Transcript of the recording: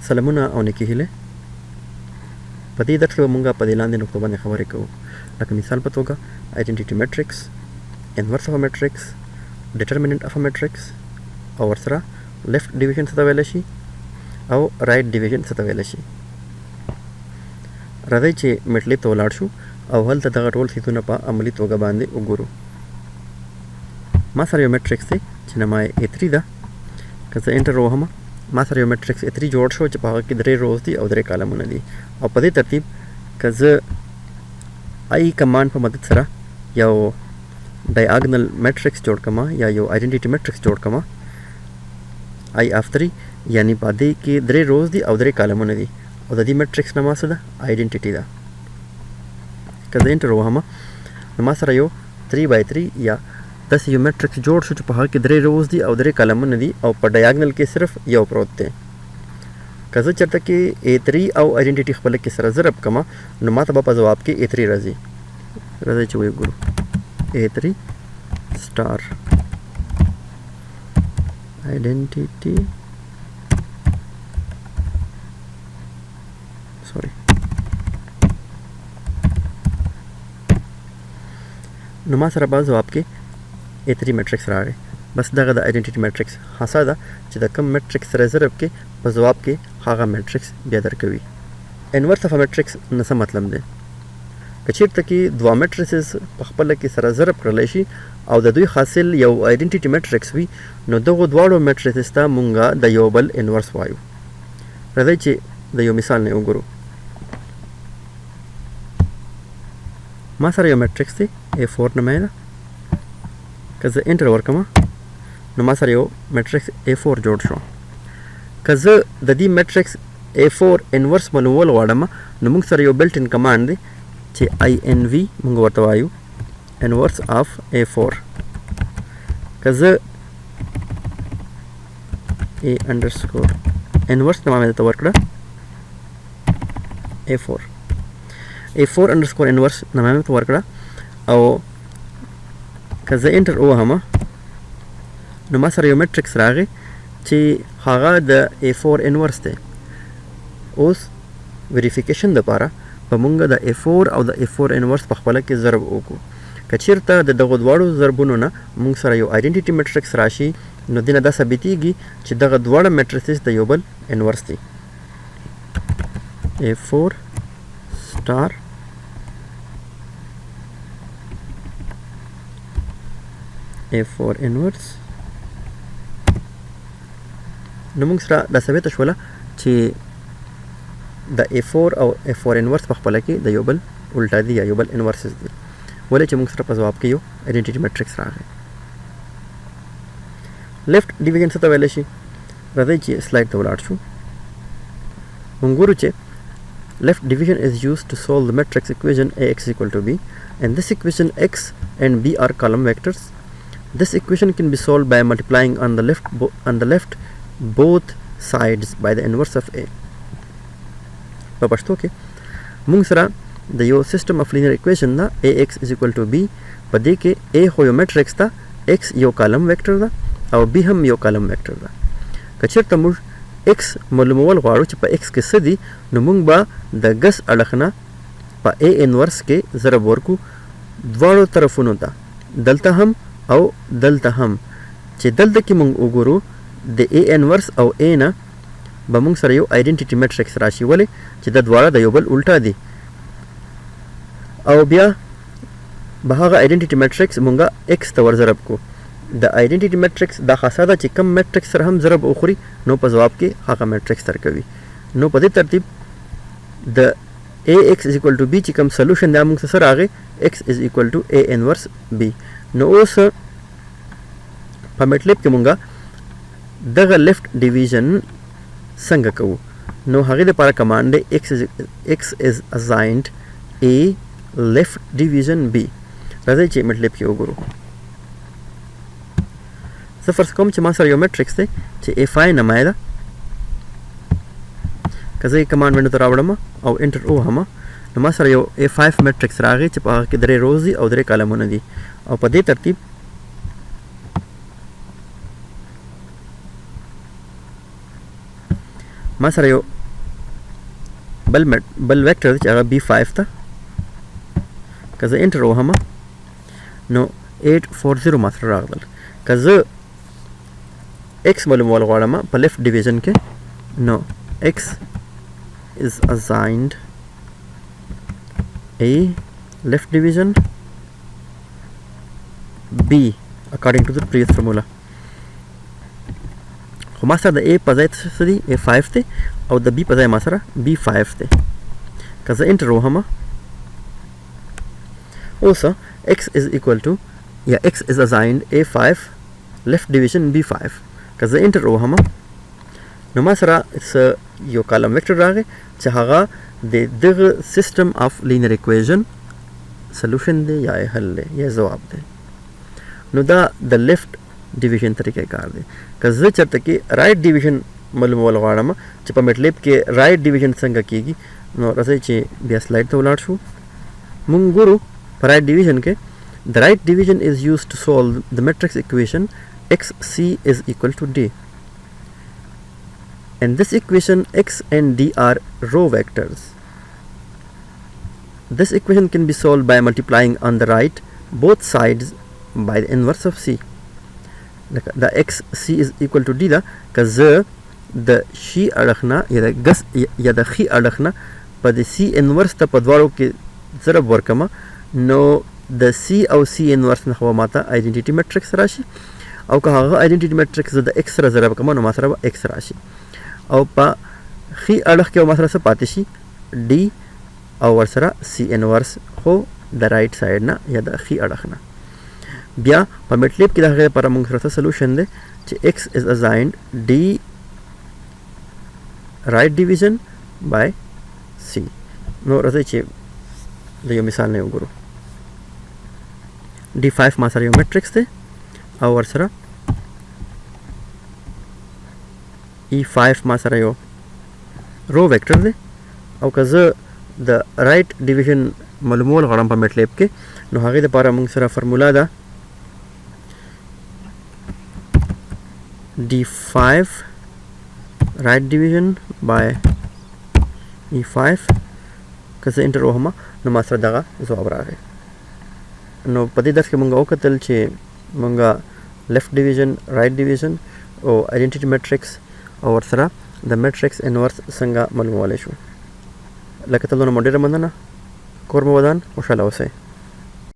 سلامونه او نیکې هیلې. په دې درس کې به مونږ په دې لاندې نقطو باندې خبرې کوو، لکه مثال په توګه آیډنټیټي میټرکس، انورس اف ا میټرکس، ډیټرمیننټ اف ا میټرکس، او ورسره لیفټ ډیویژن څه ته ویلی شي او رایټ ډیویژن څه ته ویلی شي. راځئ چې میټلیب ته ولاړ شو او هلته دغه ټول څیزونه په عملي توګه باندې وګورو. ما سره یو میټرکس دی چې نما یې A3 ده. که زه انټر ووهمه ما سره یو میټرکس A3 جوړ شو چې په هغه کې 3 روز دي او 3 کالمونه دي، او په دې ترتیب که زه آی کمانډ په مدد سره یو ډایاګنل میټرکس جوړ کما یا یو آیډنټیټي میټرکس جوړ کما آی اف 3 یعنی په دې کې 3 روز دي او 3 کالمونه دي، او د دې میټرکس نما څه ده؟ آیډنټیټي ده. که زه انټر ووهمه نو ما سره یو 3x3 یا داسې یو میټرکس جوړ شو چې په هغه کې 3 روز دي او 3 کالمونه دي، او په ډایاګنل کې صرف یو پروت دی. که زه چېرته کې A3 او آیډنټیټي خپله کې سره ضرب کما نو ما ته به په ځواب کې A3 راځي. راځئ چې وګورو A3 سټار آیډنټیټي نو ما سره به ځواب کې A3 میټرکس راغی. بس دغه د آیډنټیټي میټرکس خاصه ده چې د کوم میټرکس سره ضرب کې په ځواب کې هغه میټرکس بیا درکوي. انورس اف ا میټرکس نه څه مطلب دی؟ که چېرته کې دوه میټریسز په خپله کې سره ضرب کړلی شي او د دوی حاصل یو آیډنټیټي میټرکس وي نو دغو دواړو میټریسز ته مونږه د یو بل انورس وایو. راځئ چې د یو مثال نه وګورو. ما سره یو میټرکس دی A4 نمایه ده. که زه انټر ورکمه نو ما سره یو میټرکس A4 جوړ شو. که زه د دې میټرکس A4 انورس معلومول غواړم نو موږ سره یو بلټ ان کمانډ دی چې INV موږ ورته وایو انورس اف A4. که زه A انډرسکور انورس نما مې درته ورکړه A4 انډرسکور انورس نما مې درته ورکړه، او که زه انټر ووهمه نو ما سره یو میټرکس راغی چې هغه د A4 انورس دی. اوس ویریفیکیشن دپاره به مونږ د A4 او د A4 انورس په خپله کې ضرب وکړو. که چېرته د دغو دواړو ضربونو نه مونږ سره یو آیډنټیټي میټرکس راشي نو دې نه دا ثابتېږي چې دغه دواړه میټریسز د یو بل انورس دي. A4 سټار A4 انورس. نو موږ سره دا ثابته شوله چې د A4 او A4 انورس په خپله کې د یو بل الټا دي یا یو بل انورسز دي، ولې چې موږ سره په ځواب کې یو آیډنټیټي میټرکس راغی. لیفټ ډیویژن څه ته ویلی شي؟ راځئ چې سلایډ ته ولاړ شو. موږ ګورو چې left division is used to solve the matrix equation Ax is equal to B, and this equation X and B are column vectors. This equation can be solved by multiplying on the left both sides by the inverse of A. په پښتو کې موږ سره د یو سیسټم اف لینیر اکویشن ده Ax is equal to B. په دې کې A خو یو میټرکس ده، X یو کالم ویکټر ده او B هم یو کالم ویکټر ده. که چېرته موږ X معلومول غواړو چې په X کې څه دي نو موږ به د ګس اړخ نه په A انورس کې ضرب ورکو دواړو طرفونو ته، دلته هم او دلته هم. چې دلته کې موږ وګورو د A انورس او A نه به موږ سره یو آیډنټیټي میټرکس راشي، ولې چې د دواړه د یو بل الټا دي، او بیا به هغه آیډنټیټي میټرکس مونږه X ته ور ضرب کو. د آیډنټیټي میټرکس دا خاصه ده چې کم میټرکس سره هم ضرب وخوري نو په ځواب کې هغه میټرکس درکوي. نو په دې ترتیب د Ax is equal to B چې کوم سلوشن دا موږ سره راغی X is equal to A انورس B. نو اوس په میټلیب کې مونږه دغه لیفټ ډیویژن څنګه کوو؟ نو هغې دپاره کمانډ دی X is assigned A left division B. راځئ چې میټلیب کې وګورو. زه فرض کوم چې ما سره یو میټرکس دی چې A5 نمایه ده. که زه یې کمانډ وینډو ته راوړم او انټر ووهمه نو ما سره یو A5 میټرکس راغی چې په هغه کې 3 روز دي او 3 کالمونه دي، او په دې ترتیب ما سره یو بل ویکټر چې هغه B5 ته که زه انټر وهم نو 840 ما سره راغلل. که زه x معلومول غواړم په لیفټ ډیویژن کې نو x is assigned a left division b according to the previous formula. خو ما سره د a په ځای څه دي A5 دی او د b په ځای ما سره B5 دی. که زه انټر وهم اوس x is equal to یا x is assigned A5 left division B5. که زه انټر وهم نو ما سره یو کالم ویکټر راغی چې هغه د دغه سیستم اف لینیر ایکویژن سولوشن دی یا حل دی یا ځواب دی. نو دا د لیفټ ډیویژن طریقې کار دی. که زه چېرته کې رایټ ډیویژن معلومول غواړم چې په میټلیب کې رایټ ډیویژن څنګه کیږي نو راځئ چې بیا سلایډ ته ولاړ شو. مونږ ګورو په رایټ ډیویژن کې the right division is used to solve the matrix equation xc is equal to d. In this equation x and d are row vectors. This equation can be solved by multiplying on the right both sides by the inverse of c. The xc is equal to d da که زه د شي اړخ یا د ګس یا د خي اړخ نه په د سی انورس ته په دواړو کې ضرب ورکم نو د سی او سی انورس نه خو ماته آیډنټیټي میټرکس راشي او که هغه آیډنټیټي میټرکس د ایکس سره ضرب کوم نو ما سره به ایکس راشي او په خي اړخ کې ما سره څه پاتې شي ډي او ورسره سی انورس خو د رایټ سایډ نه یا د خي اړخ نه. بیا په میټلیب کې د هغې لپاره موږ سره سلوشن دی چې ایکس از ازاینډ ډي رایټ ډیویژن بای سی. نو راځئ چې د یو مثال نه وګورو. D5 ما سره یو میټرکس دی او ورسره E5 ما سره یو رو ویکټر دی او که زه د رایټ ډیویژن معلومول غواړم په میټلیب کې نو هغې دپاره موږ سره فرمولا ده D5 right division by E5. که زه انټر وهم نو ما سره دغه ځواب راغی. نو په دې درس کې مونږ وکتل چې مونږ لیفټ ډیویژن رایټ ډیویژن او آیډنټیټي میټرکس او ورسره د میټرکس انورس څنګه معلومولی شو. له کتلو نه مو ډېره مننه. کور مو ودان، خوشحاله اوسئ.